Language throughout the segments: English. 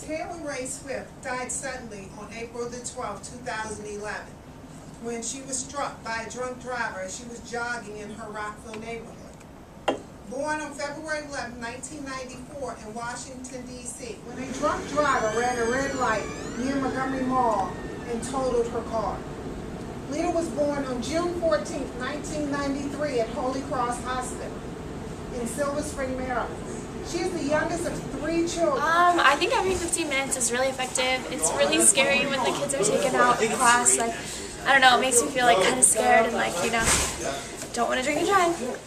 Taylor Ray Swift died suddenly on April the 12th, 2011, when she was struck by a drunk driver as she was jogging in her Rockville neighborhood. Born on February 11, 1994 in Washington, D.C., when a drunk driver ran a red light near Montgomery Mall and totaled her car. Lita was born on June 14, 1993 at Holy Cross Hospital in Silver Spring, Maryland. She is the youngest of 3 children. I think every 15 minutes is really effective. It's really scary when the kids are taken out in class. Like, I don't know, it makes me feel like kind of scared and like, you know, don't want to drink and drive.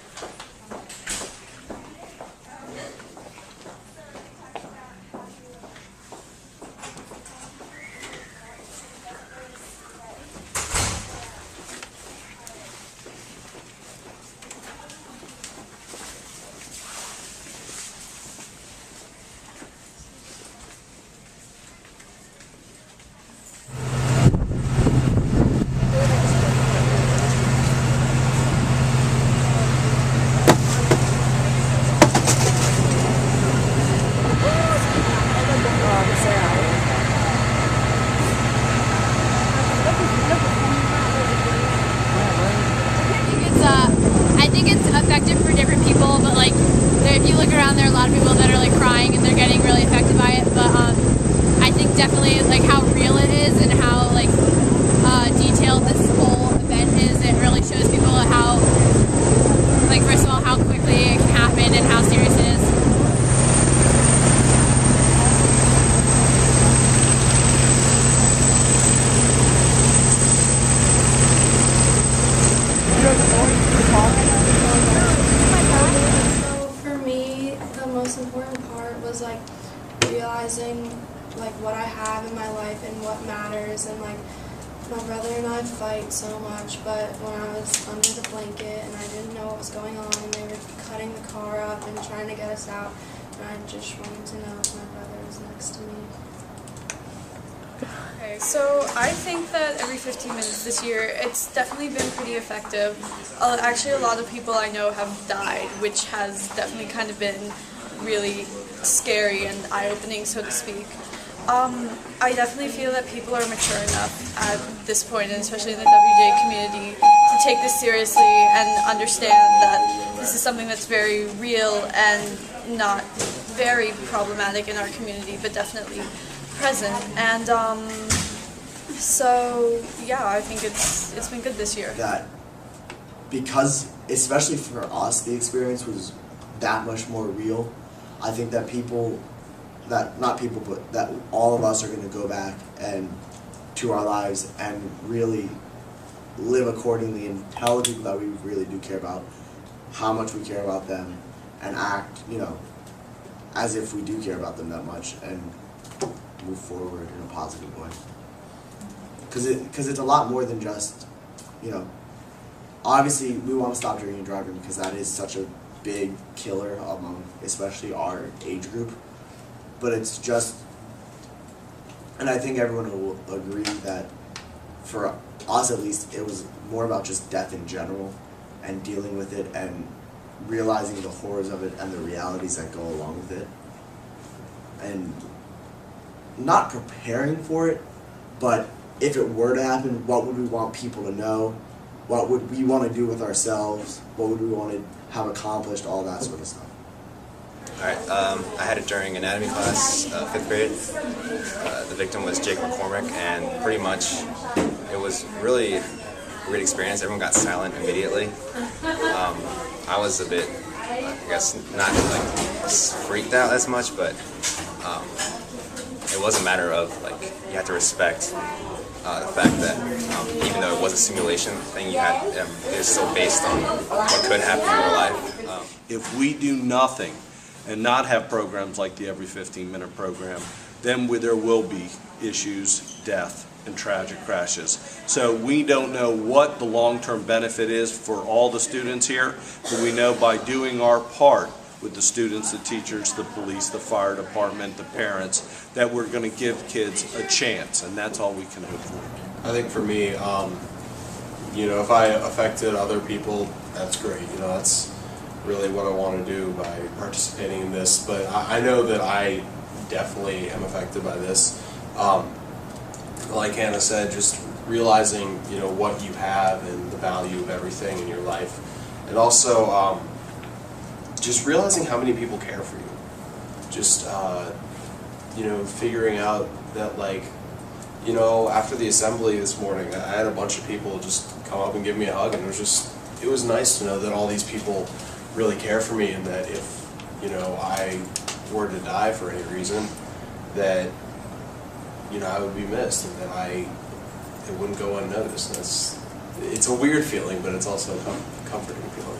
I think it's effective for different people, but like if you look around, there are a lot of people that are like crying and they're getting really affected by it. But I think definitely like how real it is and how like detailed this whole event is. It really shows people how, like, first of all, how quickly it can happen and how serious it is. So for me, the most important part was like realizing like what I have in my life and what matters, and like my brother and I fight so much, but when I was under the blanket and I didn't know what was going on and they were cutting the car up and trying to get us out, and I just wanted to know if my brother was next to me. Okay, so I think that every 15 minutes this year, it's definitely been pretty effective. Actually, a lot of people I know have died, which has definitely kind of been really scary and eye-opening, so to speak. I definitely feel that people are mature enough at this point, and especially in the WJ community, to take this seriously and understand that this is something that's very real and not very problematic in our community, but definitely present. And so yeah, I think it's been good this year. That because, especially for us, the experience was that much more real. I think that that all of us are going to go back and to our lives and really live accordingly and tell the people that we really do care about how much we care about them, and act, you know, as if we do care about them that much, and move forward in a positive way. Because it's a lot more than just, you know, obviously we want to stop drinking and driving because that is such a big killer among especially our age group. But it's just, and I think everyone will agree that for us at least, it was more about just death in general and dealing with it and realizing the horrors of it and the realities that go along with it. And not preparing for it, but if it were to happen, what would we want people to know? What would we want to do with ourselves? What would we want to have accomplished? All that sort of stuff. Alright, I had it during anatomy class, 5th grade. The victim was Jake McCormick, and pretty much it was really a weird experience. Everyone got silent immediately. I was a bit, I guess, not like freaked out as much, but it was a matter of, like, you had to respect the fact that even though it was a simulation thing, you had it was still based on what could happen in real life. If we do nothing and not have programs like the Every 15-Minute program, then there will be issues, death, and tragic crashes. So we don't know what the long-term benefit is for all the students here, but we know by doing our part with the students, the teachers, the police, the fire department, the parents, that we're going to give kids a chance, and that's all we can hope for. I think for me, you know, if I affected other people, that's great. You know, that's really what I want to do by participating in this. But I know that I definitely am affected by this. Like Hannah said, just realizing, you know, what you have and the value of everything in your life, and also just realizing how many people care for you. Just you know, figuring out that, like, you know, after the assembly this morning, I had a bunch of people just come up and give me a hug, and it was nice to know that all these people really care for me, and that if, you know, I were to die for any reason, that, you know, I would be missed, and that it wouldn't go unnoticed. It's a weird feeling, but it's also a comforting feeling.